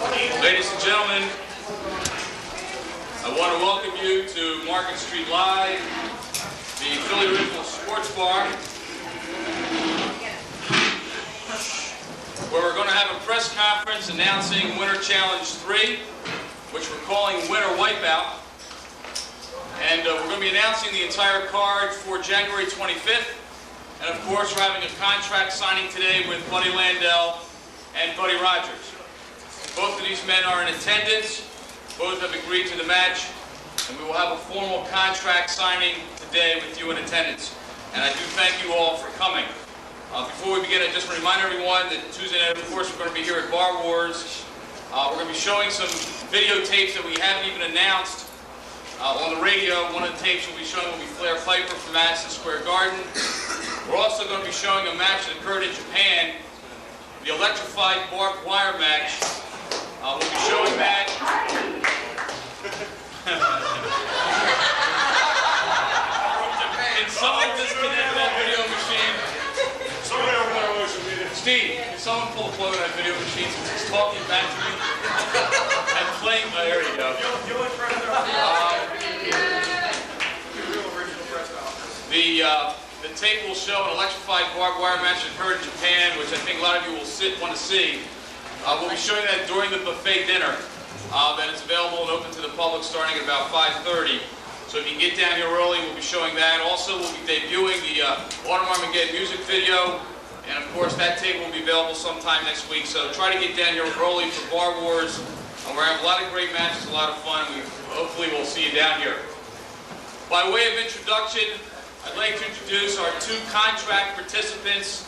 Ladies and gentlemen, I want to welcome you to Market Street Live, the Philly Original Sports Bar, where we're going to have a press conference announcing Winter Challenge 3, which we're calling Winter Wipeout. And we're going to be announcing the entire card for January 25th. And of course, we're having a contract signing today with Buddy Landell and Buddy Rogers. Both of these men are in attendance. Both have agreed to the match. And we will have a formal contract signing today with you in attendance. And I do thank you all for coming. Before we begin, I just want to remind everyone that Tuesday night, of course, we're going to be here at Bar Wars. We're going to be showing some videotapes that we haven't even announced on the radio. One of the tapes we'll be showing will be Flair Piper from Madison Square Garden. We're also going to be showing a match that occurred in Japan, the electrified barbed wire match. We'll be showing that. Can someone disconnect that video machine? Steve, can someone pull the plug on that video machine since it's talking back to me? And playing, there you go. The tape will show an electrified barbed wire match that occurred in Japan, which I think a lot of you will want to see. We'll be showing that during the buffet dinner. That is available and open to the public starting at about 5:30. So if you can get down here early, we'll be showing that. Also, we'll be debuting the Autumn Armageddon music video. And of course, that tape will be available sometime next week. So try to get down here early for Bar Wars. And we're going to have a lot of great matches, a lot of fun. Hopefully we'll see you down here. By way of introduction, I'd like to introduce our two contract participants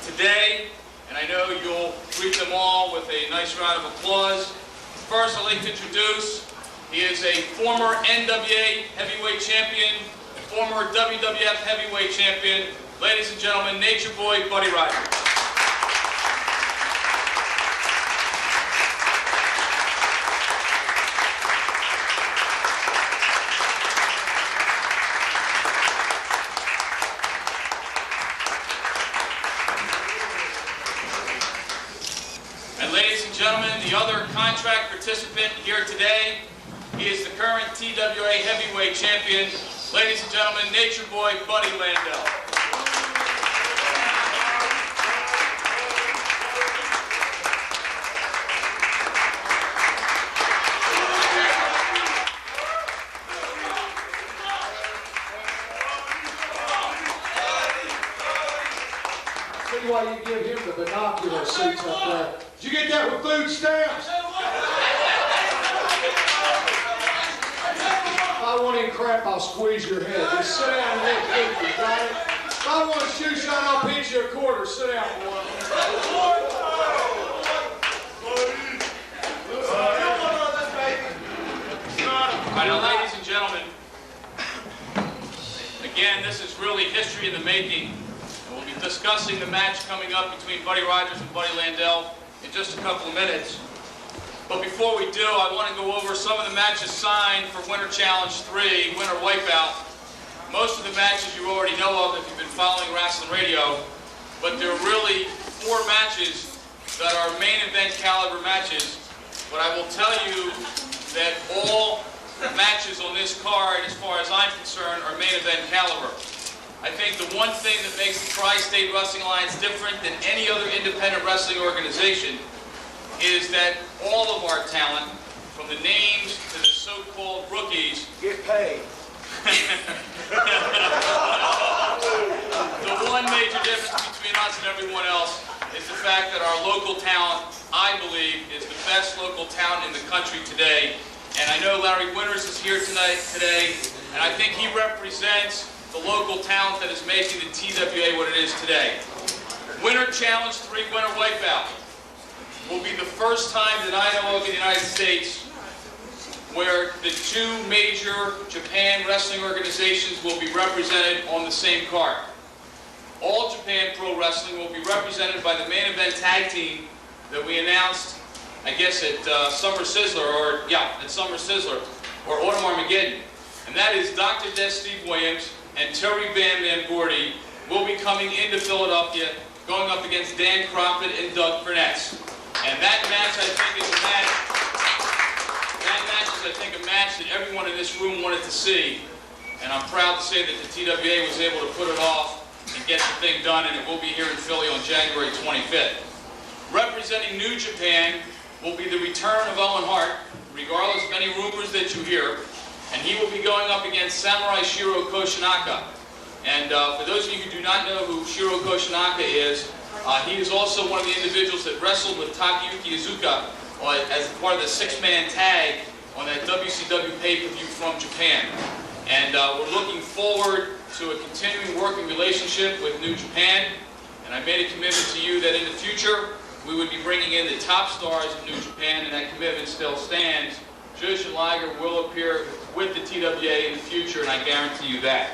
today. And I know you'll greet them all with a nice round of applause. First, I'd like to introduce, he is a former NWA heavyweight champion, former WWF heavyweight champion. Ladies and gentlemen, Nature Boy, Buddy Rogers. And ladies and gentlemen, the other contract participant here today, he is the current TWA heavyweight champion. Ladies and gentlemen, Nature Boy, Buddy Landell. Why you give him the binocular seats up there? Did you get that with food stamps? If I want any crap, I'll squeeze your head. Just sit down and look good, you got it? If I want a shoe shine, I'll pinch you a quarter. Sit down, boy. All right, now, ladies and gentlemen, again, this is really history in the making. We'll be discussing the match coming up between Buddy Rogers and Buddy Landell in just a couple of minutes. But before we do, I want to go over some of the matches signed for Winter Challenge 3, Winter Wipeout. Most of the matches you already know of if you've been following Wrestling Radio, but there are really 4 matches that are main event caliber matches. But I will tell you that all matches on this card, as far as I'm concerned, are main event caliber. I think the one thing that makes the Tri-State Wrestling Alliance different than any other independent wrestling organization is that all of our talent, from the names to the so-called rookies, get paid. The one major difference between us and everyone else is the fact that our local talent, I believe, is the best local talent in the country today. And I know Larry Winters is here today, and I think he represents the local talent that is making the TWA what it is today. Winter Challenge 3 Winter Wipeout will be the first time that I know of in the United States where the 2 major Japan wrestling organizations will be represented on the same card. All Japan Pro Wrestling will be represented by the main event tag team that we announced, I guess, at Summer Sizzler, at Summer Sizzler, or Autumn Armageddon. And that is Dr. Des Steve Williams and Terry Bam Bam Gordy will be coming into Philadelphia, going up against Dan Crockett and Doug Furness. And that match, I think, is a match everyone in this room wanted to see, and I'm proud to say that the TWA was able to put it off and get the thing done, and it will be here in Philly on January 25th. Representing New Japan will be the return of Owen Hart, regardless of any rumors that you hear, and he will be going up against Samurai Shiro Koshinaka. And for those of you who do not know who Shiro Koshinaka is, he is also one of the individuals that wrestled with Takayuki Iizuka as part of the six-man tag on that WCW pay-per-view from Japan. And we're looking forward to a continuing working relationship with New Japan. And I made a commitment to you that in the future, we would be bringing in the top stars of New Japan, and that commitment still stands. Jushin Liger will appear with the TWA in the future, and I guarantee you that.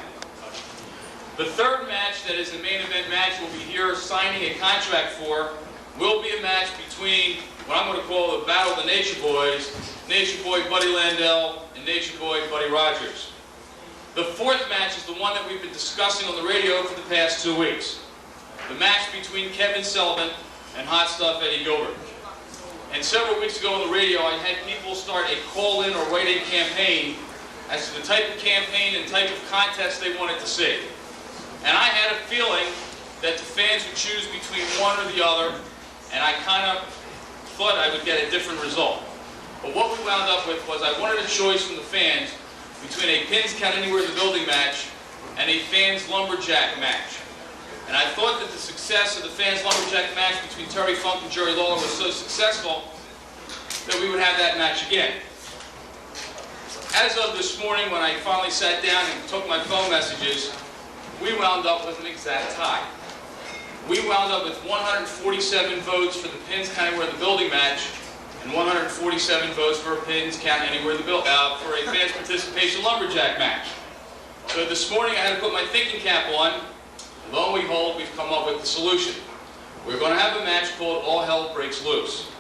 The third match that is the main event match we'll be here signing a contract for will be a match between what I'm going to call the Battle of the Nature Boys, Nature Boy Buddy Landell and Nature Boy Buddy Rogers. The fourth match is the one that we've been discussing on the radio for the past 2 weeks. The match between Kevin Sullivan and Hot Stuff Eddie Gilbert. And several weeks ago on the radio, I had people start a call-in or write-in campaign as to the type of campaign and type of contest they wanted to see. And I had a feeling that the fans would choose between one or the other, and I kind of thought I would get a different result. But what we wound up with was I wanted a choice from the fans between a Pins Count Anywhere in the Building match and a Fans Lumberjack match. And I thought that the success of the Fans Lumberjack match between Terry Funk and Jerry Lawler was so successful that we would have that match again. As of this morning, when I finally sat down and took my phone messages, we wound up with an exact tie. We wound up with 147 votes for the Pins Count Anywhere in the Building match and 147 votes for a Pins Count Anywhere in the Building for a Fans Participation Lumberjack match. So this morning I had to put my thinking cap on. Lo and behold, we've come up with the solution. We're going to have a match called All Hell Breaks Loose.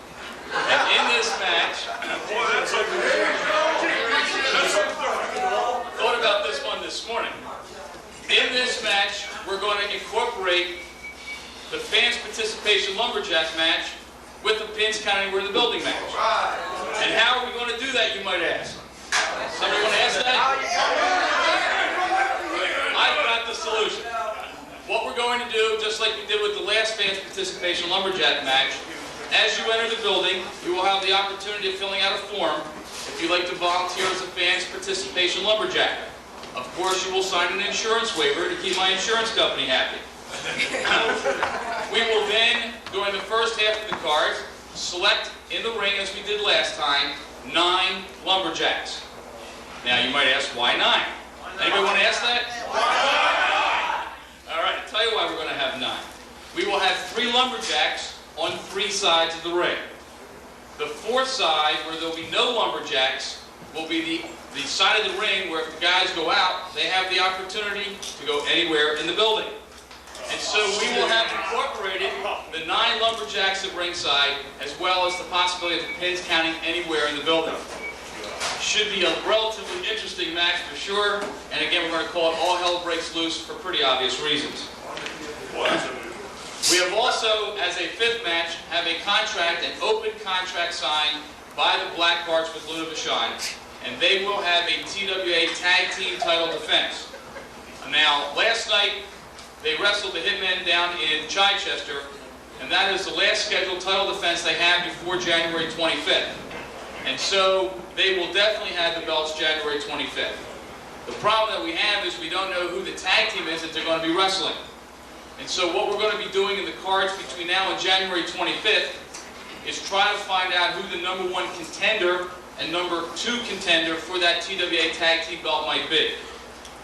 And in this match, thought about this one this morning. In this match, we're going to incorporate the Fans Participation Lumberjack match with the Pins Count Anywhere in the Building match. And how are we going to do that, you might ask? Somebody want to ask that? I've got the solution. What we're going to do, just like we did with the last Fans Participation Lumberjack match, as you enter the building, you will have the opportunity of filling out a form if you'd like to volunteer as a Fans Participation Lumberjack. Of course, you will sign an insurance waiver to keep my insurance company happy. We will then, during the first half of the card, select in the ring, as we did last time, 9 lumberjacks. Now, you might ask, why 9? Anybody want to ask that? All right, I'll tell you why we're going to have 9. We will have 3 lumberjacks on 3 sides of the ring. The fourth side, where there will be no lumberjacks, will be the side of the ring where if the guys go out, they have the opportunity to go anywhere in the building. And so we will have incorporated the 9 lumberjacks at ringside, as well as the possibility of the pins counting anywhere in the building. Should be a relatively interesting match for sure, and again we're going to call it All Hell Breaks Loose for pretty obvious reasons. We have also, as a 5th match, have a contract, an open contract signed by the Black Hearts with Luna Vachon, and they will have a TWA Tag Team title defense. Now, last night, they wrestled the Hitmen down in Chichester, and that is the last scheduled title defense they have before January 25th. And so they will definitely have the belts January 25th. The problem that we have is we don't know who the tag team is that they're going to be wrestling. And so what we're going to be doing in the cards between now and January 25th is try to find out who the #1 contender and #2 contender for that TWA Tag Team belt might be.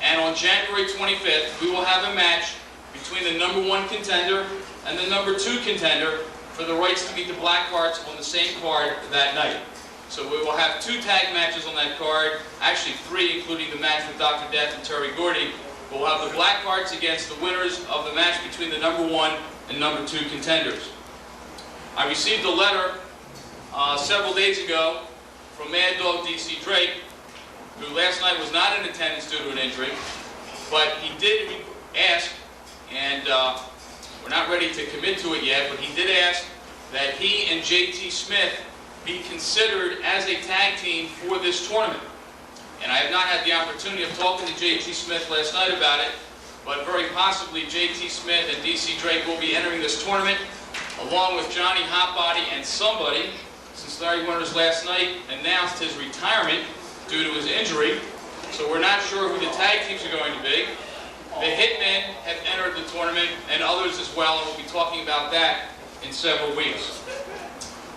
And on January 25th, we will have a match between the #1 contender and the #2 contender for the rights to meet the Black Hearts on the same card that night. So we will have 2 tag matches on that card, actually 3, including the match with Dr. Death and Terry Gordy. We'll have the Black Hearts against the winners of the match between the #1 and #2 contenders. I received a letter several days ago from Mad Dog DC Drake, who last night was not in attendance due to an injury, but he did ask, and we're not ready to commit to it yet, but he did ask that he and JT Smith be considered as a tag team for this tournament. And I have not had the opportunity of talking to J.T. Smith last night about it, but very possibly J.T. Smith and D.C. Drake will be entering this tournament, along with Johnny Hotbody and somebody, since Larry Winters last night announced his retirement due to his injury. So we're not sure who the tag teams are going to be. The Hitmen have entered the tournament, and others as well, and we'll be talking about that in several weeks.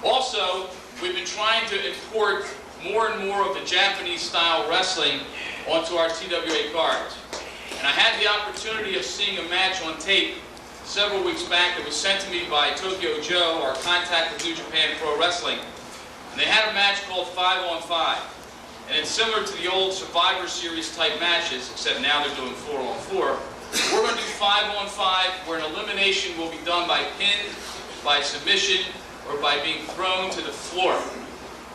Also, we've been trying to import more and more of the Japanese-style wrestling onto our TWA cards. And I had the opportunity of seeing a match on tape several weeks back that was sent to me by Tokyo Joe, our contact with New Japan Pro Wrestling. And they had a match called 5-on-5. And it's similar to the old Survivor Series type matches, except now they're doing 4-on-4. We're going to do 5-on-5, where an elimination will be done by pin, by submission, or by being thrown to the floor.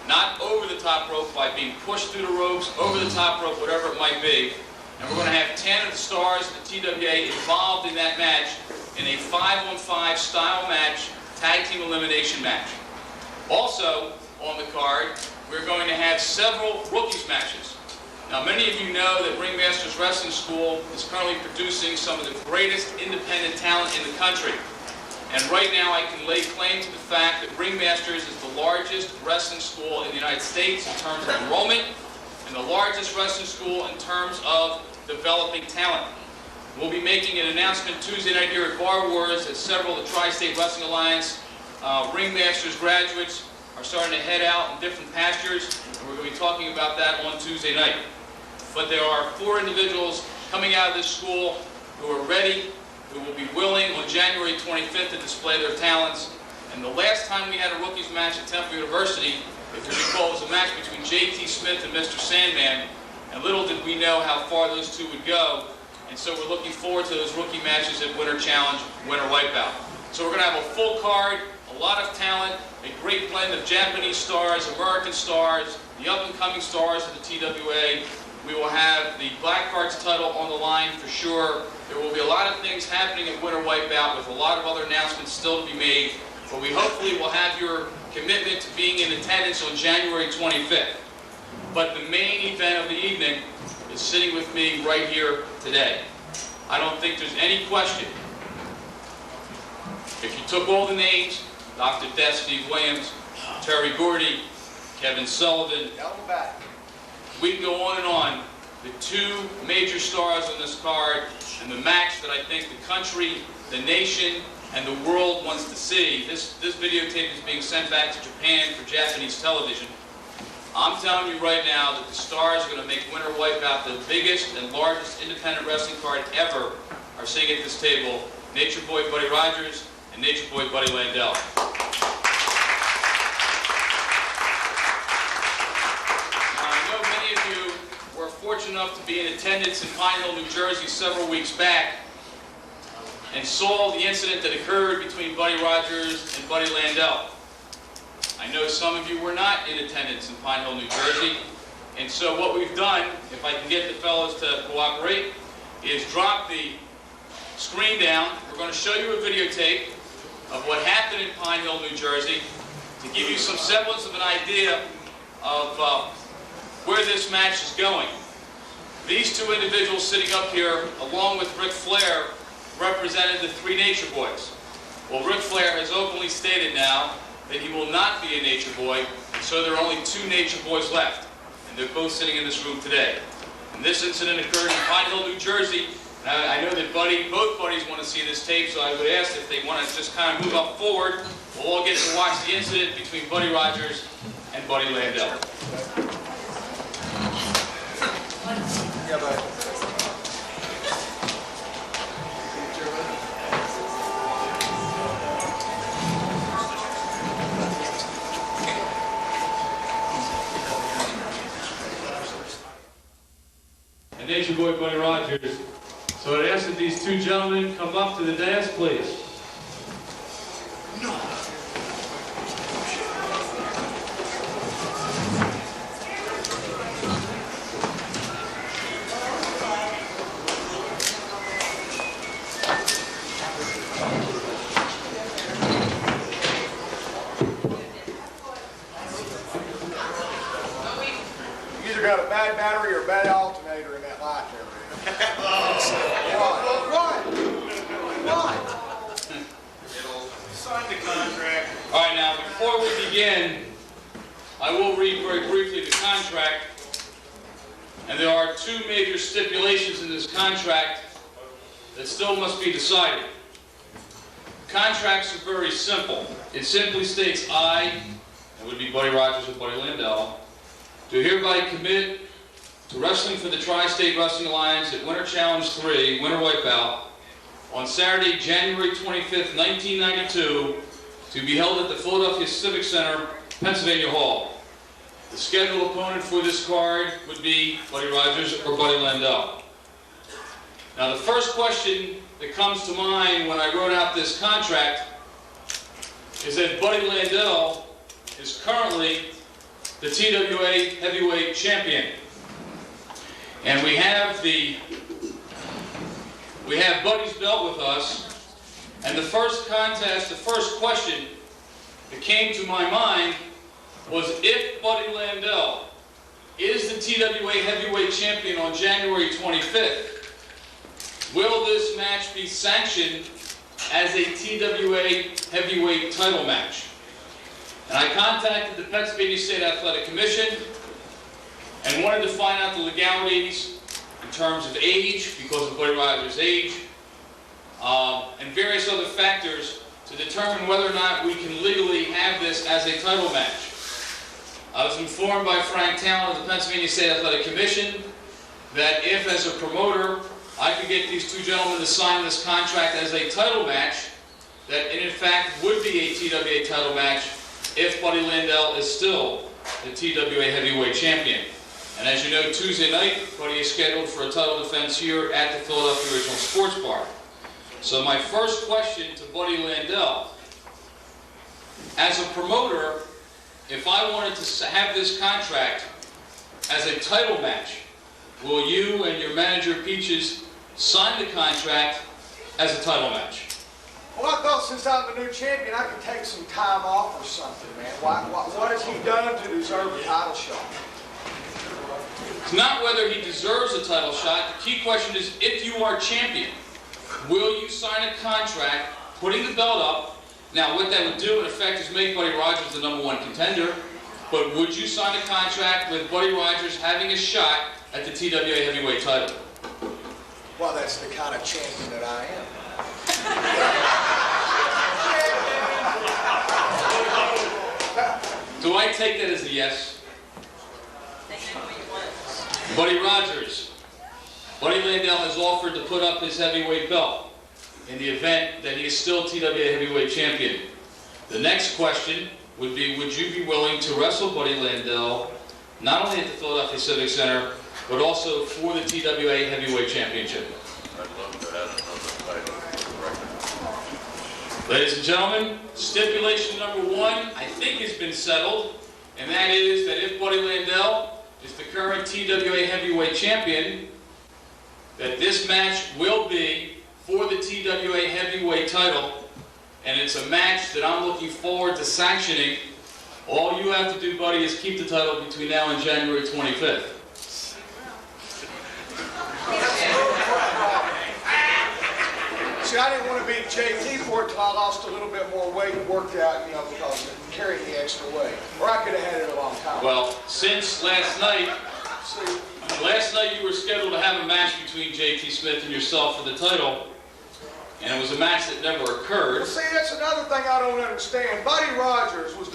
Not over the top rope, by being pushed through the ropes, over the top rope, whatever it might be. And we're going to have 10 of the stars of the TWA involved in that match in a 5-on-5 style match, tag team elimination match. Also on the card, we're going to have several rookies matches. Now, many of you know that Ringmasters Wrestling School is currently producing some of the greatest independent talent in the country. And right now I can lay claim to the fact that Ringmasters is the largest wrestling school in the United States in terms of enrollment, and the largest wrestling school in terms of developing talent. We'll be making an announcement Tuesday night here at Bar Wars that several of the Tri-State Wrestling Alliance Ringmasters graduates are starting to head out in different pastures, and we're going to be talking about that on Tuesday night. But there are 4 individuals coming out of this school who are ready, who will be willing on January 25th to display their talents. And the last time we had a rookies match at Temple University, if you recall, was a match between J.T. Smith and Mr. Sandman, and little did we know how far those two would go. And so we're looking forward to those rookie matches at Winter Challenge, Winter Wipeout. So we're going to have a full card, a lot of talent, a great blend of Japanese stars, American stars, the up-and-coming stars of the TWA. We will have the Black Hearts title on the line for sure. There will be a lot of things happening at Winter Wipeout with a lot of other announcements still to be made. But we hopefully will have your commitment to being in attendance on January 25th. But the main event of the evening is sitting with me right here today. I don't think there's any question. If you took all the names, Dr. Death, Steve Williams, Terry Gordy, Kevin Sullivan, we can go on and on. The 2 major stars on this card, and the match that I think the country, the nation, and the world wants to see. This videotape is being sent back to Japan for Japanese television. I'm telling you right now that the stars are going to make Winter Wipeout the biggest and largest independent wrestling card ever are sitting at this table. Nature Boy Buddy Rogers and Nature Boy Buddy Landell. Fortunate enough to be in attendance in Pine Hill, New Jersey several weeks back and saw the incident that occurred between Buddy Rogers and Buddy Landell. I know some of you were not in attendance in Pine Hill, New Jersey, and so what we've done, if I can get the fellows to cooperate, is drop the screen down. We're going to show you a videotape of what happened in Pine Hill, New Jersey, to give you some semblance of an idea of where this match is going. These 2 individuals sitting up here, along with Ric Flair, represented the 3 Nature Boys. Well, Ric Flair has openly stated now that he will not be a Nature Boy, and so there are only 2 Nature Boys left, and they're both sitting in this room today. And this incident occurred in Pine Hill, New Jersey. And I know that both buddies want to see this tape, so I would ask if they want to just kind of move up forward. We'll all get to watch the incident between Buddy Rogers and Buddy Landell. Yeah, bud. And Nature Boy Buddy Rogers. So I'd ask that these 2 gentlemen come up to the dais, please. either got a bad battery or a bad alternator in that light there. Why? Sign the contract. All right, now before we begin, I will read very briefly the contract. And there are two major stipulations in this contract that still must be decided. Contracts are very simple. It simply states, I, it would be Buddy Rogers or Buddy Landell, do hereby commit to wrestling for the Tri-State Wrestling Alliance at Winter Challenge 3, Winter Wipeout, on Saturday, January 25th, 1992, to be held at the Philadelphia Civic Center, Pennsylvania Hall. The scheduled opponent for this card would be Buddy Rogers or Buddy Landell. Now, the first question that comes to mind when I wrote out this contract is that Buddy Landell is currently the TWA heavyweight champion. And we have Buddy's belt with us. And the first question that came to my mind was, if Buddy Landell is the TWA heavyweight champion on January 25th, will this match be sanctioned as a TWA heavyweight title match? And I contacted the Pennsylvania State Athletic Commission and wanted to find out the legalities in terms of age, because of Buddy Rogers' age, and various other factors to determine whether or not we can legally have this as a title match. I was informed by Frank Talon of the Pennsylvania State Athletic Commission that if, as a promoter, I could get these two gentlemen to sign this contract as a title match, that it in fact would be a TWA title match if Buddy Landell is still the TWA heavyweight champion. And as you know, Tuesday night, Buddy is scheduled for a title defense here at the Philadelphia Regional Sports Bar. So my first question to Buddy Landell, as a promoter, if I wanted to have this contract as a title match, will you and your manager Peaches sign the contract as a title match? Well, I thought since I'm the new champion, I could take some time off or something, man. What has he done to deserve a title shot? It's not whether he deserves a title shot. The key question is, if you are champion, will you sign a contract putting the belt up? Now, what that would do, in effect, is make Buddy Rogers the #1 contender. But would you sign a contract with Buddy Rogers having a shot at the TWA heavyweight title? Well, that's the kind of champion that I am. Do I take that as a yes? Buddy Rogers. Buddy Landell has offered to put up his heavyweight belt in the event that he is still TWA heavyweight champion. The next question would be, would you be willing to wrestle Buddy Landell not only at the Philadelphia Civic Center, but also for the TWA heavyweight championship? I'd love to have another title. Ladies and gentlemen, stipulation number 1, I think, has been settled, and that is that if Buddy Landell is the current TWA heavyweight champion, that this match will be for the TWA heavyweight title, and it's a match that I'm looking forward to sanctioning. All you have to do, Buddy, is keep the title between now and January 25th. See, I didn't want to beat JT for it till I lost a little bit more weight and worked out, because it carried the extra weight. Or I could have had it a long time. Well, since last night you were scheduled to have a match between JT Smith and yourself for the title, and it was a match that never occurred. Well, see, that's another thing I don't understand. Buddy Rogers was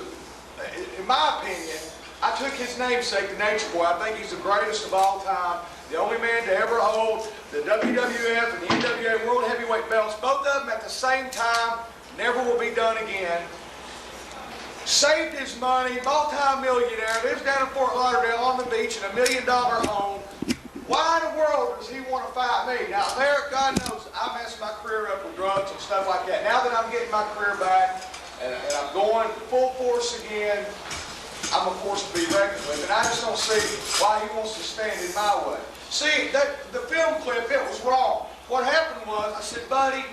in my opinion, I took his namesake, the Nature Boy. I think he's the greatest of all time. The only man to ever hold the WWF and the NWA World Heavyweight belts, both of them at the same time, never will be done again. Saved his money, multi-millionaire, lives down in Fort Lauderdale on the beach in $1 million home. Why in the world does he want to fight me? Now there, God knows, I messed my career up with drugs and stuff like that. Now that I'm getting my career back and I'm going full force again, I'm a force to be reckoned with, and I just don't see why he wants to stand in my way. See, the film clip, it was wrong. What happened was, I said, Buddy,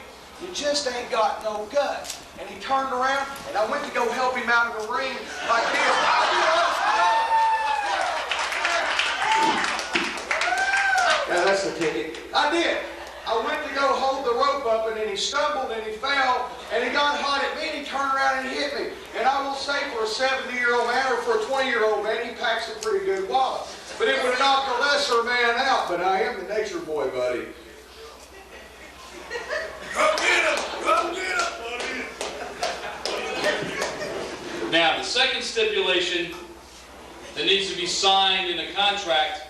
you just ain't got no guts. And he turned around, and I went to go help him out of the ring like this. did. I went to go hold the rope up, and then he stumbled and he fell, and he got hot at me, and he turned around and hit me. And I will say, for a 70-year-old man or for a 20-year-old man, he packs a pretty good wallop. But it would have knocked a lesser man out. But I am the nature boy, buddy. Go get him! Go get him! Now, the second stipulation that needs to be signed in the contract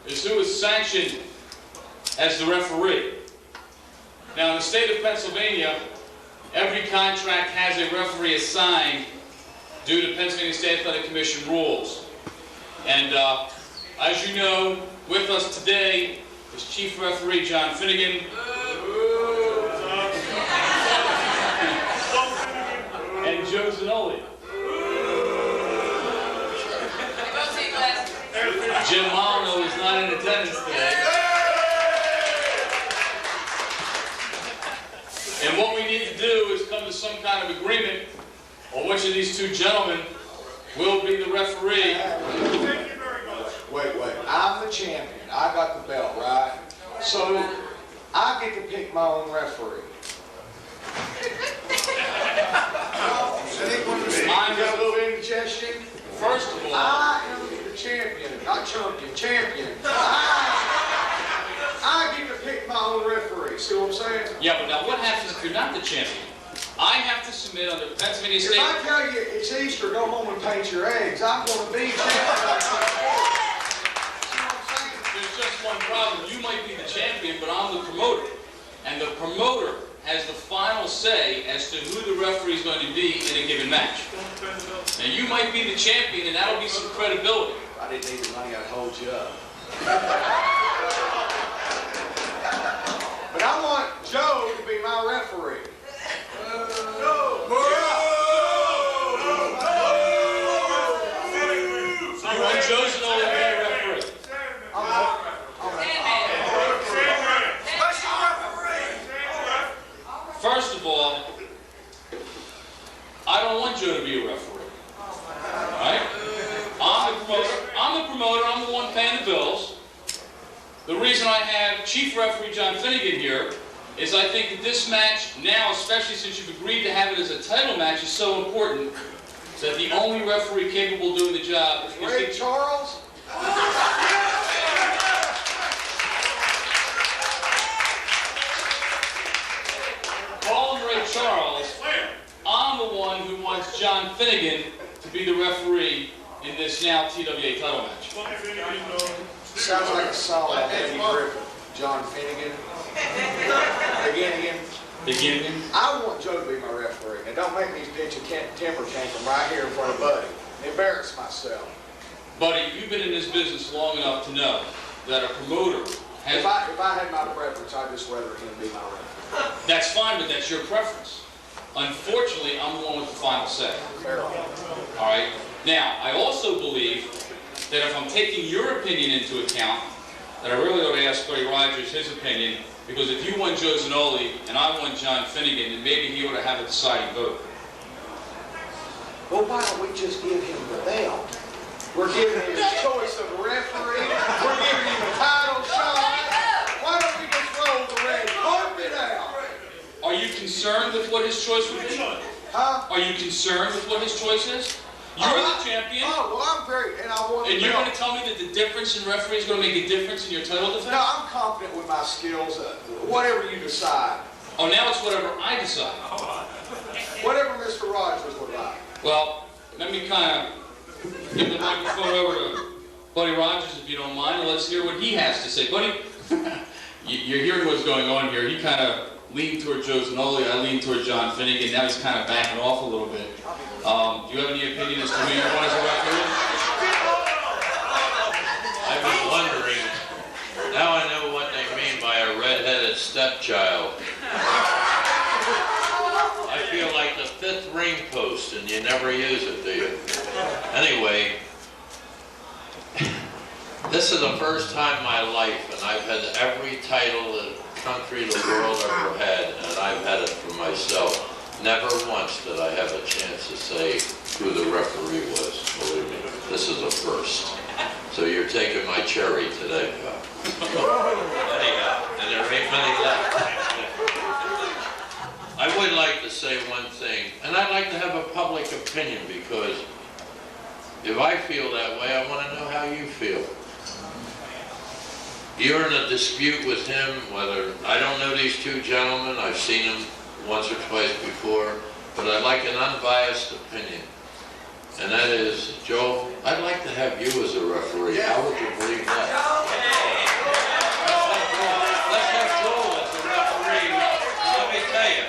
is who is sanctioned as the referee. Now, in the state of Pennsylvania, every contract has a referee assigned due to Pennsylvania State Athletic Commission rules. And as you know, with us today is Chief Referee John Finnegan. And Joe Zanoli. Jim Molyneux is not in attendance today. And what we need to do is come to some kind of agreement on which of these two gentlemen will be the referee. Thank you very much. Wait. I'm the champion. I got the belt, right? So I get to pick my own referee. I'm got a little indigestion. First of all, I am the champion, not champion, champion. I get to pick my own referee. See what I'm saying? yeah, but now what happens if you're not the champion? I have to submit under Pennsylvania If State. I tell you it's Easter, go home and paint your eggs. I'm going to be champion. See what I'm saying? There's just one problem. You might be the champion, but I'm the promoter. And the promoter has the final say as to who the referee is going to be in a given match. Now, you might be the champion, and that'll be some credibility. If I didn't need the money, I'd hold you up. But I want Joe to be my referee. You want Joe Zanoli to be a referee? First of all, I don't want Joe to be a referee. All right? I'm the promoter. I'm the one paying the bills. The reason I have Chief Referee John Finnegan here is I think that this match now, especially since you've agreed to have it as a title match, is so important that the only referee capable of doing the job is Ray Charles? Paul and Ray Charles. I'm the one who wants John Finnegan to be the referee in this now TWA title match. Sounds like a song by Eddie Griffin. John Finnegan. Again. I want Joe to be my referee. And don't make me pitch a temper tantrum right here in front of Buddy. Embarrass myself. Buddy, you've been in this business long enough to know that a promoter has... If I had my preference, I'd just rather him be my referee. That's fine, but that's your preference. Unfortunately, I'm the one with the final say. Fair All right? Now, I also believe that if I'm taking your opinion into account, that I really ought to ask Buddy Rogers his opinion, because if you won Joe Zanoli and I won John Finnegan, then maybe he ought to have a deciding vote. Well, why don't we just give him the belt? We're giving him his choice of a referee. We're giving him a title shot. Why don't we just roll the red carpet out? Are you concerned with what his choice would be? Huh? Are you concerned with what his choice is? You're the champion. Oh, well, I'm very, and I want And the you're belt. going to tell me that the difference in referee is going to make a difference in your title defense? No, I'm confident with my skills. Whatever you decide. Oh, now it's whatever I decide. Whatever Mr. Rogers would like. Well, let me kind of give the microphone over to Buddy Rogers, if you don't mind, and let's hear what he has to say. Buddy, you're hearing what's going on here. He kind of leaned toward Joe Zanoli, I leaned toward John Finnegan. Now he's kind of backing off a little bit. Do you have any opinion as to who you want as a referee? I've been wondering, now I know what they mean by a red-headed stepchild. I feel like the fifth ring post and you never use it, do you? Anyway, this is the first time in my life, and I've had every title the country, the world ever had, and I've had it for myself. Never once did I have a chance to say who the referee was, believe me. This is a first. So you're taking my cherry today, pal. Anyhow. say one thing, and I'd like to have a public opinion, because if I feel that way, I want to know how you feel. You're in a dispute with him, whether, I don't know these two gentlemen, I've seen them once or twice before, but I'd like an unbiased opinion. And that is, Joe, I'd like to have you as a referee. How would you believe that? Let's have Joel as a referee. Let me tell you,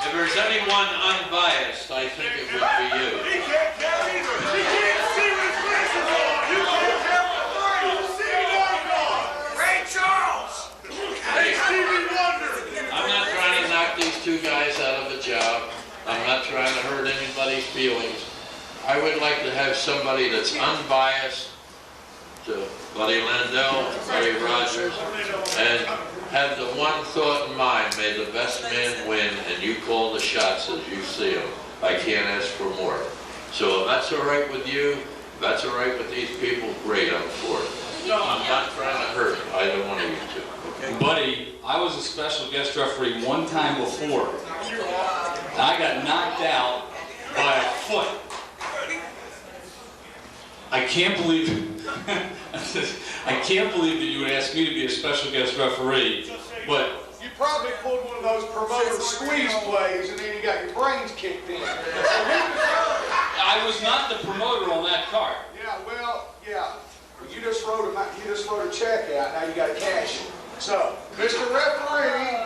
if there's anyone unbiased, I think it would be you. He can't count either. He can't see with his glasses on. You can't count the three. You see one on. Ray Charles. Hey, Stevie Wonder. I'm not trying to knock these two guys out of a job. I'm not trying to hurt anybody's feelings. I would like to have somebody that's unbiased to Buddy Landell, Buddy Rogers, and have the one thought in mind, may the best man win, and you call the shots as you see them. I can't ask for more. So if that's all right with you, if that's all right with these people, great, I'm for it. I'm not trying to hurt either one of you two. Okay? Buddy, I was a special guest referee one time before. I got knocked out by a foot. I can't believe I can't believe that you would ask me to be a special guest referee, but You probably pulled one of those promoter squeeze plays and then you got your brains kicked in. I was not the promoter on that card. Yeah, well, yeah. You just wrote a check out, now you gotta cash it. So, Mr. Referee,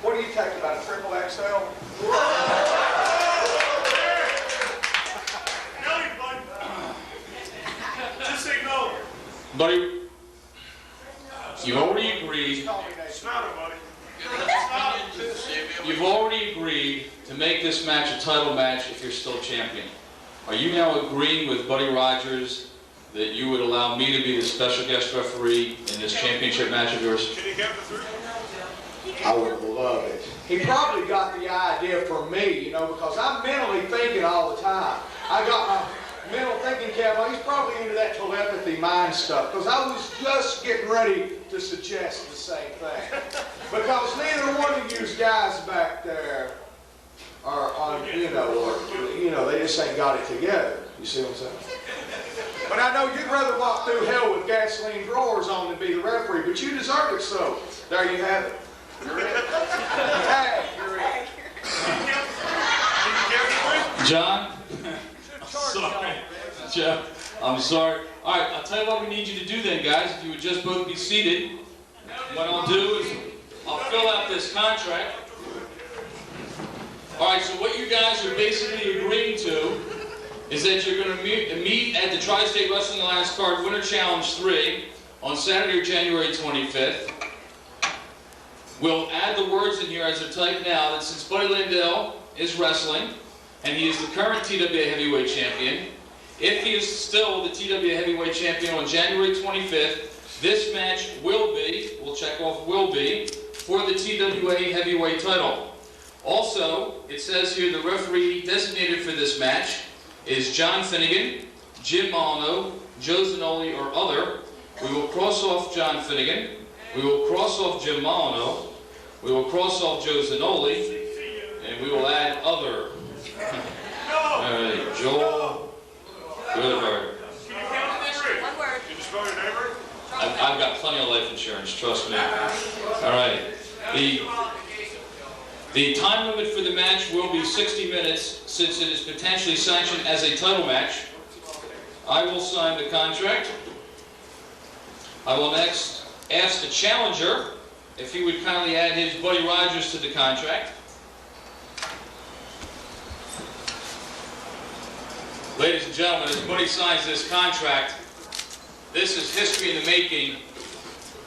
what do you think about a triple XL? Just say no. Buddy, you've already agreed. Smell it, buddy. You've already agreed to make this match a title match if you're still champion. Are you now agreeing with Buddy Rogers that you would allow me to be the special guest referee in this championship match of yours? Can you count the three? I would love it. He probably got the idea from me, you know, because I'm mentally thinking all the time. I got my mental thinking cap on. He's probably into that telepathy mind stuff, because I was just getting ready to suggest the same thing. Because neither one of you guys back there are on, you know, they just ain't got it together. You see what I'm saying? But I know you'd rather walk through hell with gasoline drawers on than be the referee, but you deserve it, so there you have it. You're in. Hey, you're in. John? I'm sorry. Jeff, I'm sorry. All right, I'll tell you what we need you to do then, guys. If you would just both be seated. What I'll do is I'll fill out this contract. All right, so what you guys are basically agreeing to is that you're going to meet at the Tri-State Wrestling Alliance Card Winter Challenge 3 on Saturday, January 25th. We'll add the words in here as they're typed now that since Buddy Landell is wrestling, and he is the current TWA Heavyweight Champion, if he is still the TWA Heavyweight Champion on January 25th, this match will be, we'll check off will be, for the TWA Heavyweight title. Also, it says here the referee designated for this match is John Finnegan, Jim Molyneux, Joe Zanoli, or other. We will cross off John Finnegan. We will cross off Jim Molyneux. We will cross off Joe Zanoli. And we will add other. All right, Joel Goodhart. One word. Did you spell your name right? I've got plenty of life insurance, trust me. All right. The time limit for the match will be 60 minutes since it is potentially sanctioned as a title match. I will sign the contract. I will next ask the challenger if he would kindly add his Buddy Rogers to the contract. Ladies and gentlemen, as Buddy signs this contract, this is history in the making.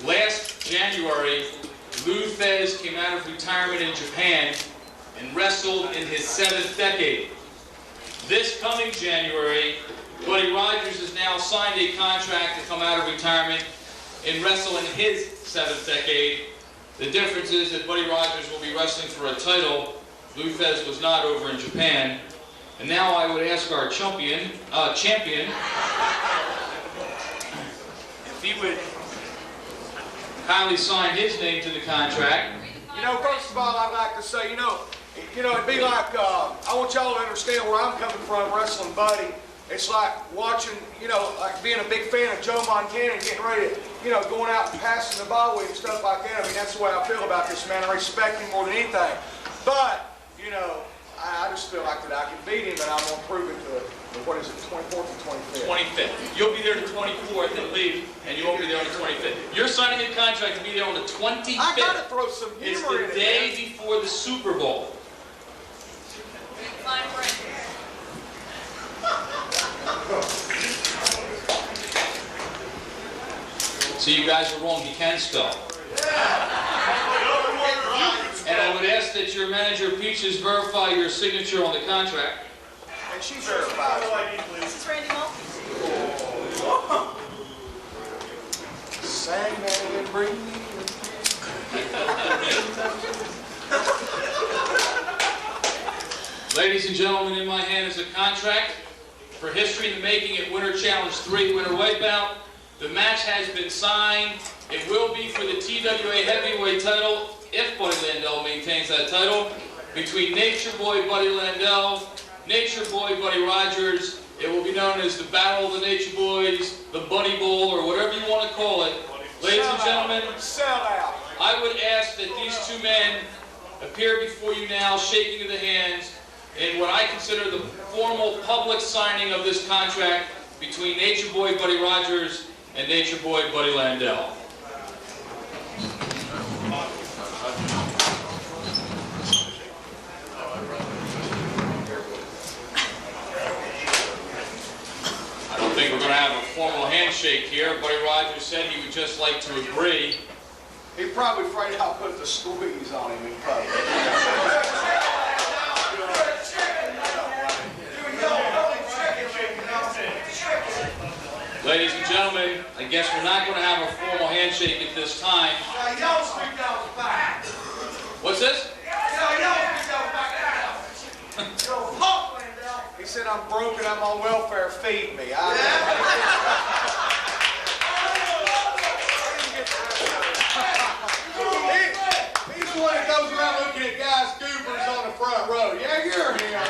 Last January, Lou Thesz came out of retirement in Japan and wrestled in his 7th decade. This coming January, Buddy Rogers has now signed a contract to come out of retirement and wrestle in his 7th decade. The difference is that Buddy Rogers will be wrestling for a title. Lou Thesz was not over in Japan. And now I would ask our champion, if he would kindly sign his name to the contract. First of all, I'd like to say, it'd be like, I want y'all to understand where I'm coming from, wrestling buddy. It's like watching, like being a big fan of Joe Montana and getting ready to, going out and passing the ball with him, stuff like that. I mean, that's the way I feel about this man. I respect him more than anything. But, I just feel like that I can beat him, and I'm going to prove it to, what is it, 24th and 25th? 25th. You'll be there the 24th and leave, and you won't be there on the 25th. You're signing a contract to be there on the 25th. I got to throw some It's humor in the it. day before the Super Bowl. So you guys are wrong. He can spell. And I would ask that your manager, Peaches, verify your signature on the contract. And she verifies it. This is Randy Mulkey. Sang that and bring me. Ladies and gentlemen, in my hand is a contract for History in the Making at Winter Challenge 3 Winter Wipeout. The match has been signed. It will be for the TWA Heavyweight title, if Buddy Landell maintains that title, between Nature Boy Buddy Landell, Nature Boy Buddy Rogers. It will be known as the Battle of the Nature Boys, the Buddy Bowl, or whatever you want to call it. Ladies and gentlemen, Sell out. I would ask that these two men appear before you now, shaking of the hands, in what I consider the formal public signing of this contract between Nature Boy Buddy Rogers and Nature Boy Buddy Landell. I don't think we're going to have a formal handshake here. Buddy Rogers said he would just like to agree. He's probably afraid I'll put the squeeze on him in public. Ladies and gentlemen, I guess we're not going to have a formal handshake at this time. What's this? He said, I'm broken, I'm on welfare, feed me. He's the one that goes around looking at guys' goobers on the front row. Yeah, you're him.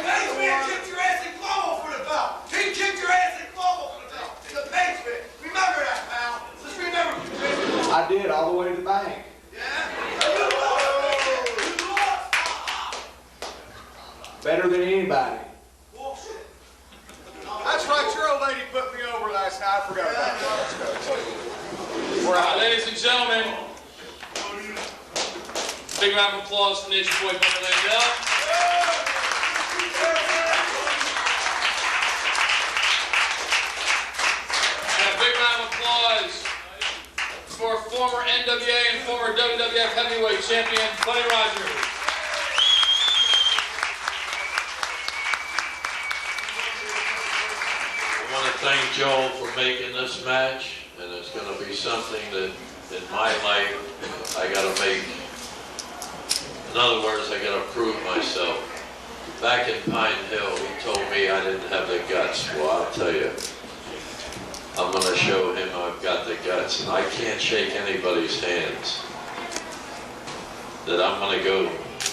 Basement kicked your ass in Global for the belt. He kicked your ass in Global for the belt. In the basement. Remember that, pal. Just remember. I did, all the way to the bank. Yeah? You lost. Better than anybody. Bullshit. That's right, your old lady put me over last night. I forgot about that. Let's go. Ladies and gentlemen, big round of applause for Nature Boy Buddy Landell. And a big round of applause for former NWA and former WWF Heavyweight Champion Buddy Rogers. I want to thank Joel for making this match, and it's going to be something that in my life I got to make. In other words, I got to prove myself. Back in Pine Hill, he told me I didn't have the guts. Well, I'll tell you, I'm going to show him I've got the guts, and I can't shake anybody's hands that I'm going to go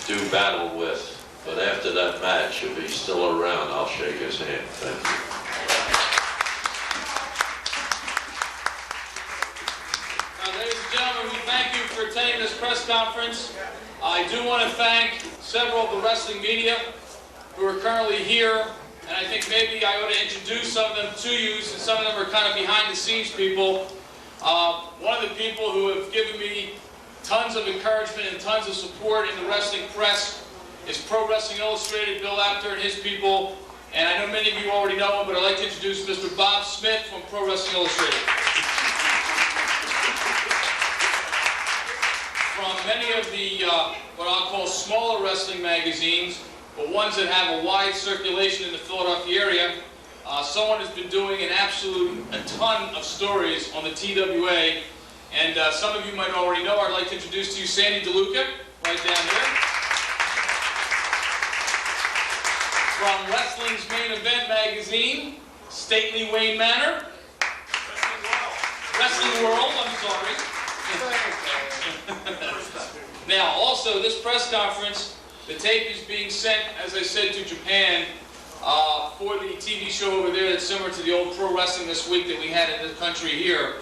do battle with. But after that match, if he's still around, I'll shake his hand. Thank you. Ladies and gentlemen, we thank you for attending this press conference. I do want to thank several of the wrestling media who are currently here, and I think maybe I ought to introduce some of them to you, since some of them are kind of behind-the-scenes people. One of the people who have given me tons of encouragement and tons of support in the wrestling press is Pro Wrestling Illustrated, Bill Apter and his people, and I know many of you already know him, but I'd like to introduce Mr. Bob Smith from Pro Wrestling Illustrated. From many of the, what I'll call smaller wrestling magazines, but ones that have a wide circulation in the Philadelphia area, someone has been doing a ton of stories on the TWA, and some of you might already know. I'd like to introduce to you Sandy DeLuca, right down here. From Wrestling's Main Event magazine, Stately Wayne Manor. Wrestling World, I'm sorry. Now, also, this press conference, the tape is being sent, as I said, to Japan for the TV show over there that's similar to the old Pro Wrestling This Week that we had in the country here.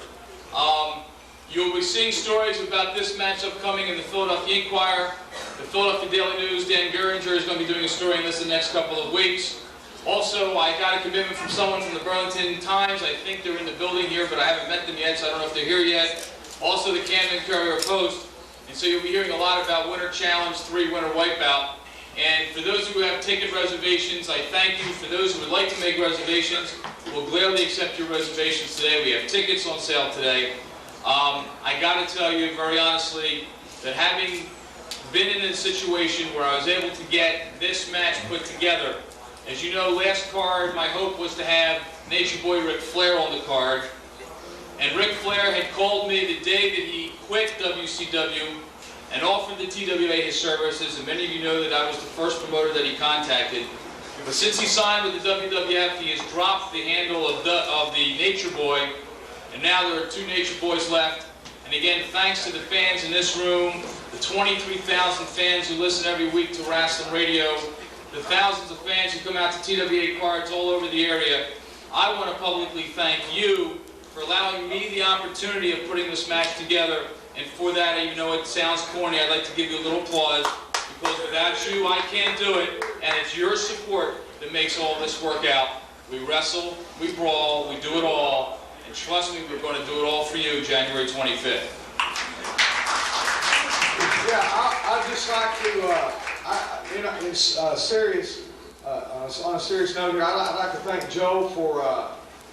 You'll be seeing stories about this matchup coming in the Philadelphia Inquirer, the Philadelphia Daily News. Dan Geringer is going to be doing a story on this in the next couple of weeks. Also, I got a commitment from someone from the Burlington Times. I think they're in the building here, but I haven't met them yet, so I don't know if they're here yet. Also, the Camden Courier Post. And so you'll be hearing a lot about Winter Challenge 3, Winter Wipeout. And for those who have ticket reservations, I thank you. For those who would like to make reservations, we'll gladly accept your reservations today. We have tickets on sale today. I got to tell you very honestly that having been in a situation where I was able to get this match put together, as you know, last card, my hope was to have Nature Boy Ric Flair on the card. And Ric Flair had called me the day that he quit WCW and offered the TWA his services, and many of you know that I was the first promoter that he contacted. But since he signed with the WWF, he has dropped the handle of the Nature Boy, and now there are 2 Nature Boys left. And again, thanks to the fans in this room, the 23,000 fans who listen every week to Wrestling Radio, the thousands of fans who come out to TWA cards all over the area, I want to publicly thank you for allowing me the opportunity of putting this match together. And for that, even though it sounds corny, I'd like to give you a little applause, because without you, I can't do it. And it's your support that makes all this work out. We wrestle, we brawl, we do it all. And trust me, we're going to do it all for you January 25th. Yeah, I'd just like to, you know, on a serious note here, I'd like to thank Joe for,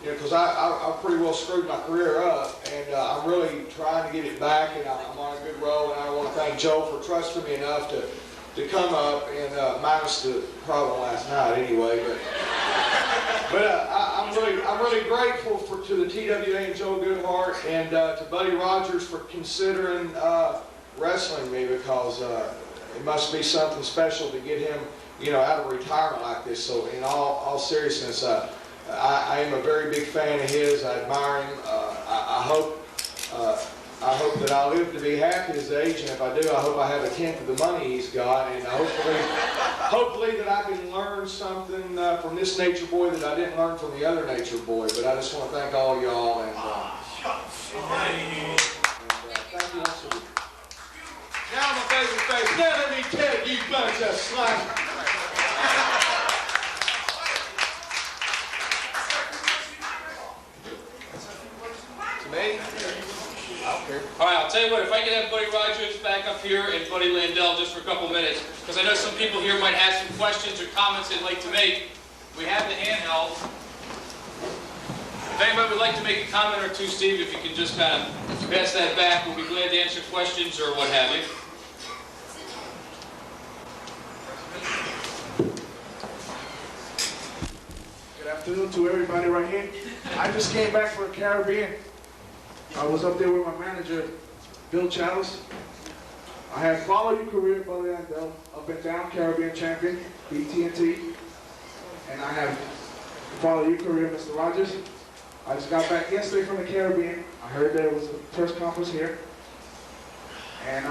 you know, because I pretty well screwed my career up, and I'm really trying to get it back, and I'm on a good roll, and I want to thank Joe for trusting me enough to come up, and minus the problem last night anyway, but I'm really grateful to the TWA and Joe Goodhart, and to Buddy Rogers for considering wrestling me, because it must be something special to get him, you know, out of retirement like this. So in all seriousness, I am a very big fan of his. I admire him. I hope that I live to be half his age, and if I do, I hope I have a tenth of the money he's got, and hopefully that I can learn something from this Nature Boy that I didn't learn from the other Nature Boy. But I just want to thank all y'all, and thank you once again. Now my favorite face. Now let me tell you bunch of slackers. To me? I don't care. All right, I'll tell you what, if I could have Buddy Rogers back up here and Buddy Landell just for a couple minutes, because I know some people here might have some questions or comments they'd like to make. We have the handheld. If anybody would like to make a comment or two, Steve, if you can just kind of pass that back, we'll be glad to answer questions or what have you. Good afternoon to everybody right here. I just came back from the Caribbean. I was up there with my manager, Bill Chalice. I had followed your career, Buddy Landell, up and down Caribbean champion, BT&T. And I have followed your career, Mr. Rogers. I just got back yesterday from the Caribbean. I heard there was a press conference here. And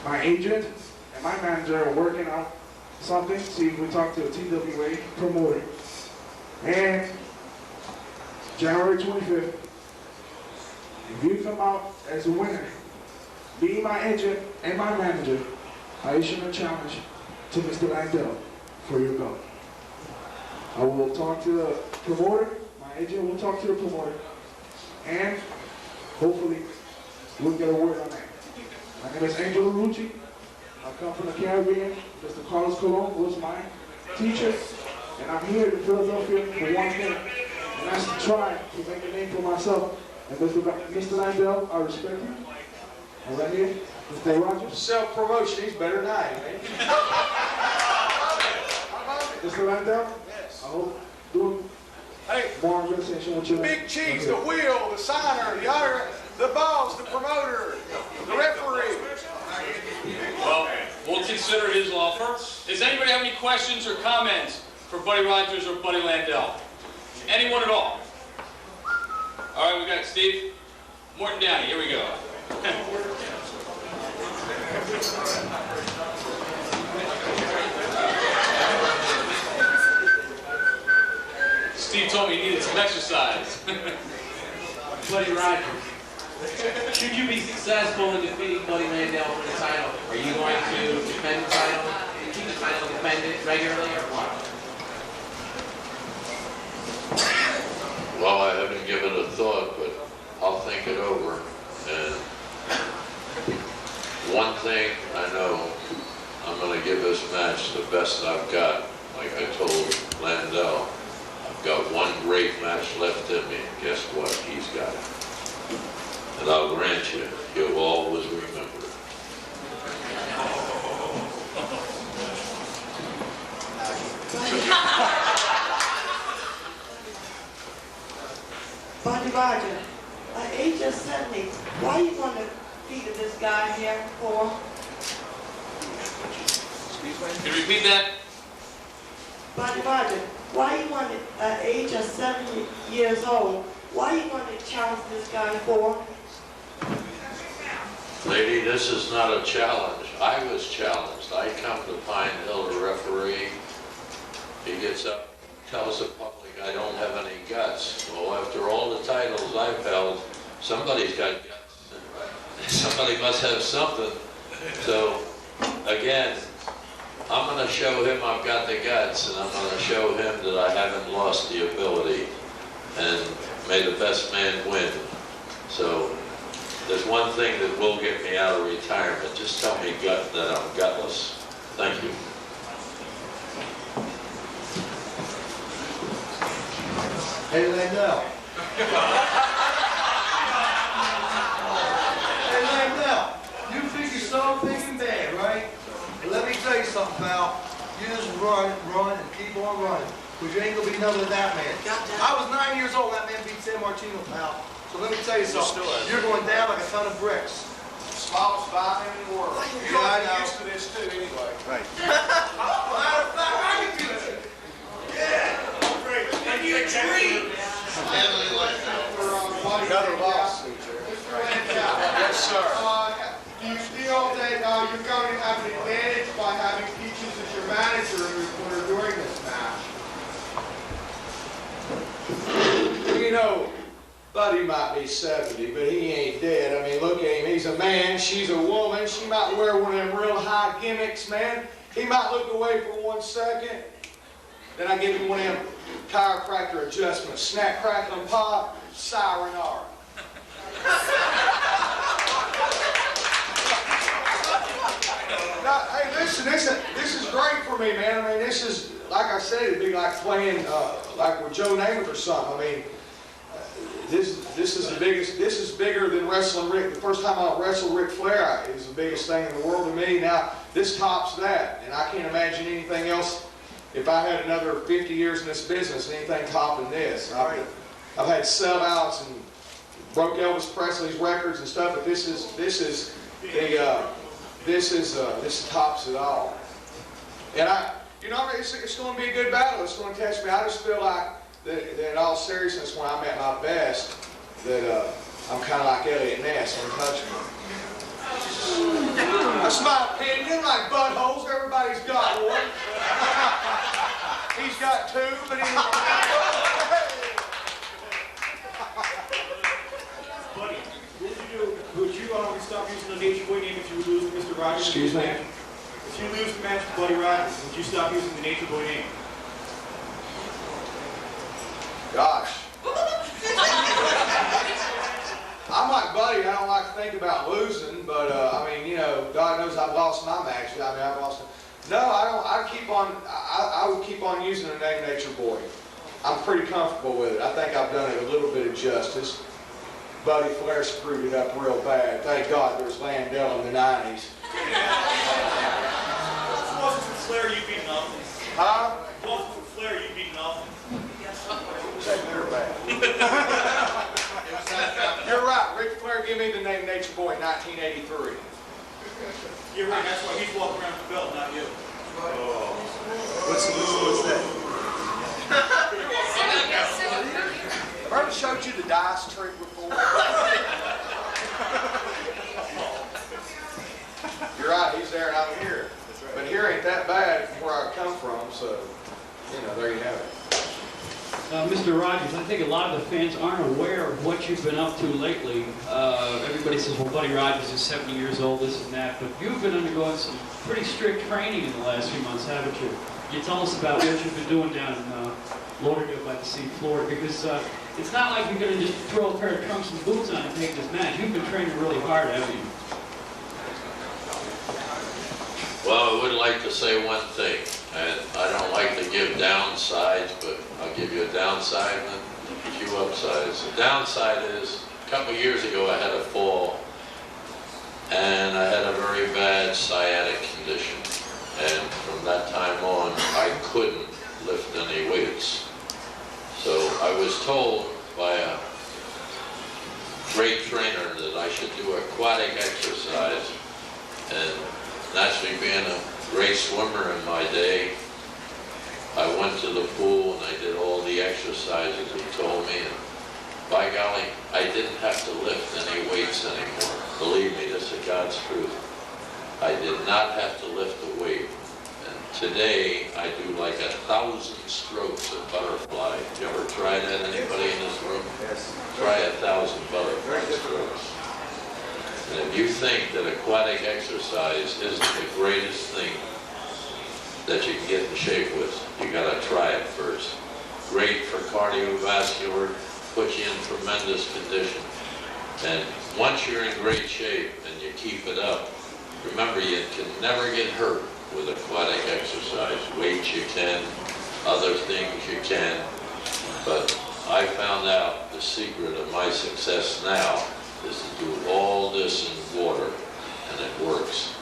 my agent and my manager are working out something. See if we talk to a TWA promoter. And January 25th, if you come out as a winner, be my agent and my manager, I issue a challenge to Mr. Landell for your belt. I will talk to the promoter, my agent will talk to the promoter, and hopefully we'll get a word on that. My name is Angelo Rucci. I come from the Caribbean. Mr. Carlos Colon was my teacher, and I'm here in Philadelphia for one thing, and that's to try to make a name for myself. And Mr. Landell, I respect you. And right here, Mr. Rogers. Self-promotion, he's better than I am, man. Mr. Landell, Yes. I hope doing Hey, more organization with you. Big Cheese, the wheel, the signer, the boss, the promoter, the referee. Well, we'll consider his offer. Does anybody have any questions or comments for Buddy Rogers or Buddy Landell? Anyone at all? All right, we got Steve. Morton Downey, here we go. Steve told me he needed some exercise. Buddy Rogers, should you be successful in defeating Buddy Landell for the title, are you going to defend the title, keep the title defended regularly, or what? Well, I haven't given it a thought, but I'll think it over. And one thing I know, I'm going to give this match the best I've got. Like I told Landell, I've got one great match left in me. Guess what? He's got it. And I'll grant you, you'll always remember it. Buddy Roger, at age of 70, why you want to feed this guy here for? Can you repeat that? Buddy Roger, why you want to, at age of 70 years old, why you want to challenge this guy for? Lady, this is not a challenge. I was challenged. I come to Pine Hill to referee. He gets up, tells the public I don't have any guts. Well, after all the titles I've held, somebody's got guts. Somebody must have something. So, again, I'm going to show him I've got the guts, and I'm going to show him that I haven't lost the ability. And may the best man win. So, there's one thing that will get me out of retirement. Just tell me that I'm gutless. Thank you. Hey, Landell. Hey, Landell. You think you're so big and bad, right? But let me tell you something, pal. You just run, and keep on running. Because you ain't going to be none of that man. I was 9 years old. That man beat San Martino, pal. So let me tell you something. You're going down like a ton of bricks. Smallest vine in the world. Yeah, I know. Used to this too, anyway. Right. Matter of fact, I can do it. Yeah. Great. And you dream. Another lawsuit, Yes, sir. Do you feel that you're going to have an advantage by having Peaches as your manager when you're doing this match? You know, Buddy might be 70, but he ain't dead. I mean, look at him. He's a man. She's a woman. She might wear one of them real high gimmicks, man. He might look away for 1 second. Then I give him one of them chiropractor adjustments. Snap, crackle, and pop. Sayonara. Now, hey, listen, this is great for me, man. I mean, this is, like I said, it'd be like playing, like with Joe Namath or something. I mean, this is the biggest, this is bigger than wrestling Rick. The first time I wrestled Ric Flair, it was the biggest thing in the world to me. Now, this tops that, and I can't imagine anything else. If I had another 50 years in this business, anything topping this. I've had sellouts and broke Elvis Presley's records and stuff, but this tops it all. And it's going to be a good battle. It's going to test me. I just feel like that in all seriousness, when I'm at my best, that I'm kind of like Elliot Ness, untouchable. That's my opinion. Like buttholes, everybody's got one. He's got two, but Buddy, what would you do? Would you stop using the Nature Boy name if you lose to Mr. Rogers? Excuse me? If you lose the match to Buddy Rogers, would you stop using the Nature Boy name? Gosh. I'm like Buddy. I don't like to think about losing, but I mean, you know, God knows I've lost my match. I mean, I've lost. No, I don't. I would keep on using the name Nature Boy. I'm pretty comfortable with it. I think I've done it a little bit of justice. Buddy Flair screwed it up real bad. Thank God there's Landell in the 90s. If it wasn't for Flair, you'd be nothing. Huh? If it wasn't for Flair, you'd be nothing. Is that good or bad? You're right. Ric Flair gave me the name Nature Boy in 1983. You're right. That's why he's walking around with the belt, not you. What's that? Have I ever showed you the dice trick before? You're right. So, you know, there you have it. Mr. Rogers, I think a lot of the fans aren't aware of what you've been up to lately. Everybody says, well, Buddy Rogers is 70 years old, this and that, but you've been undergoing some pretty strict training in the last few months, haven't you? Can you tell us about what you've been doing down in Lauderdale by the Sea, Florida? Because it's not like you're going to just throw a pair of trunks and boots on and take this match. You've been training really hard, haven't you? Well, I would like to say one thing, and I don't like to give downsides, but I'll give you a downside and a few upsides. The downside is, a couple of years ago I had a fall, and I had a very bad sciatic condition. And from that time on, I couldn't lift any weights. So I was told by a great trainer that I should do aquatic exercise, and naturally being a great swimmer in my day, I went to the pool and I did all the exercises he told me, and by golly, I didn't have to lift any weights anymore. Believe me, this is God's truth. I did not have to lift a weight. And today, I do like 1,000 strokes of butterfly. You ever try that, anybody in this room? Yes. Try 1,000 butterfly strokes. And if you think that aquatic exercise isn't the greatest thing that you can get in shape with, you gotta try it first. Great for cardiovascular, puts you in tremendous condition. And once you're in great shape and you keep it up, remember you can never get hurt with aquatic exercise. Weights you can, other things you can, but I found out the secret of my success now is to do all this in water, and it works.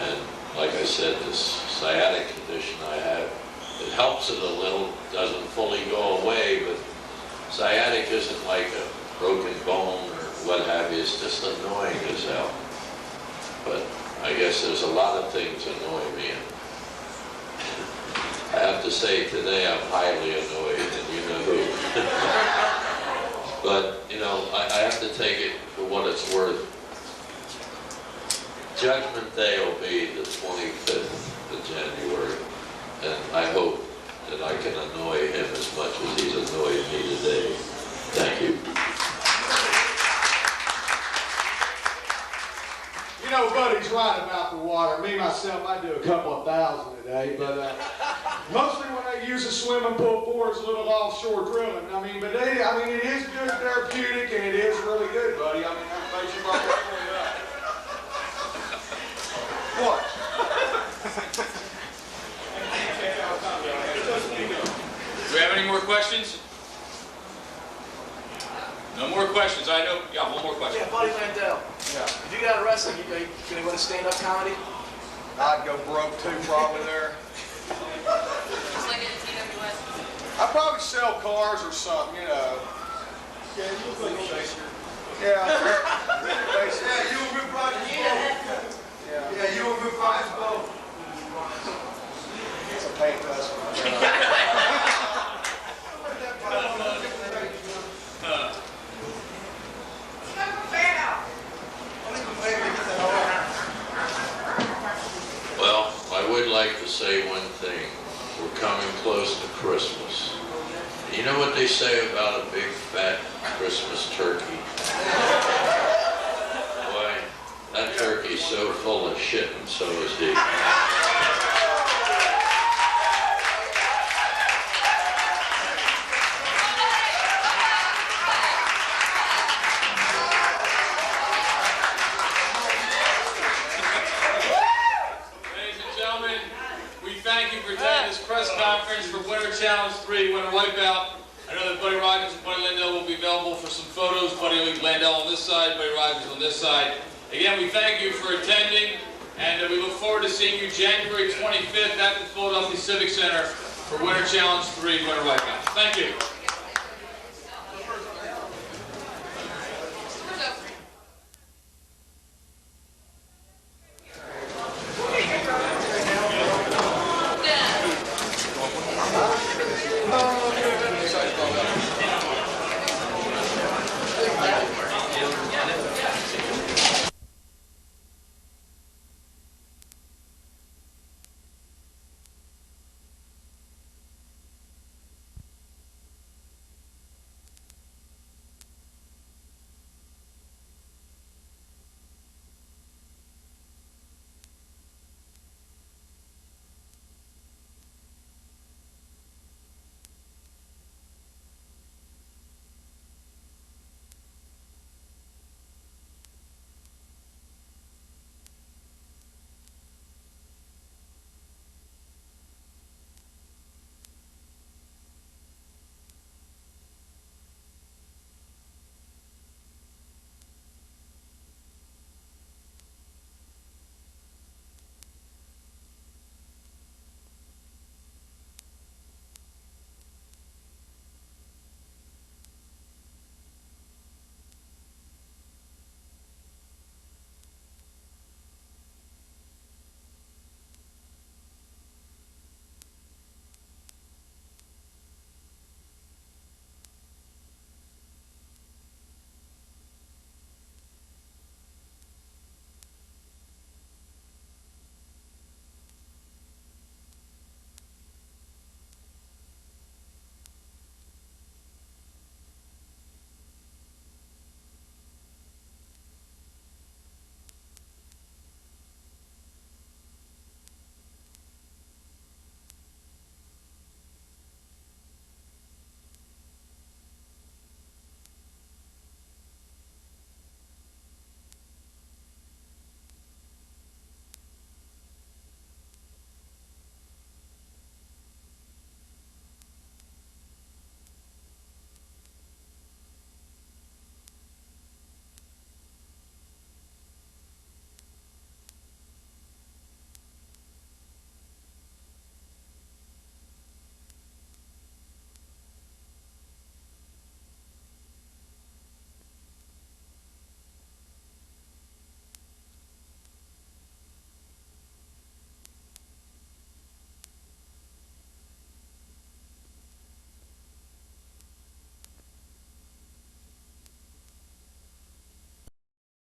And like I said, this sciatic condition I have, it helps it a little, doesn't fully go away, but sciatic isn't like a broken bone or what have you, it's just annoying as hell. But I guess there's a lot of things annoying me. I have to say today I'm highly annoyed, and you know who. But, you know, I have to take it for what it's worth. Judgment Day will be the 25th of January, and I hope that I can annoy him as much as he's annoyed me today. Thank you. You know, Buddy's right about the water. Me, myself, I do a couple of thousand a day, but mostly when I use a swimming pool for is a little offshore drilling. I mean, but it is good therapeutic, and it is really good, buddy. I mean, I'm glad you brought that point up. What? Do we have any more questions? No more questions. I know. Yeah, one more question. Yeah, Buddy Landell. Yeah. If you got arrested, you gonna go to stand-up comedy? I'd go broke too, probably there. Just like in TWA. I'd probably sell cars or something, you know. Yeah, you look like Shakespeare. Yeah. Yeah, you were good Project Boat. Yeah, you were good Project Boat. It's a paint festival. Well, I would like to say one thing. We're coming close to Christmas. You know what they say about a big fat Christmas turkey? Boy, that turkey's so full of shit, and so is he. Press conference for Winter Challenge 3, Winter Wipeout. I know that Buddy Rogers and Buddy Landell will be available for some photos. Buddy Landell on this side, Buddy Rogers on this side. Again, we thank you for attending, and we look forward to seeing you January 25th at the Philadelphia Civic Center for Winter Challenge 3, Winter Wipeout. Thank you.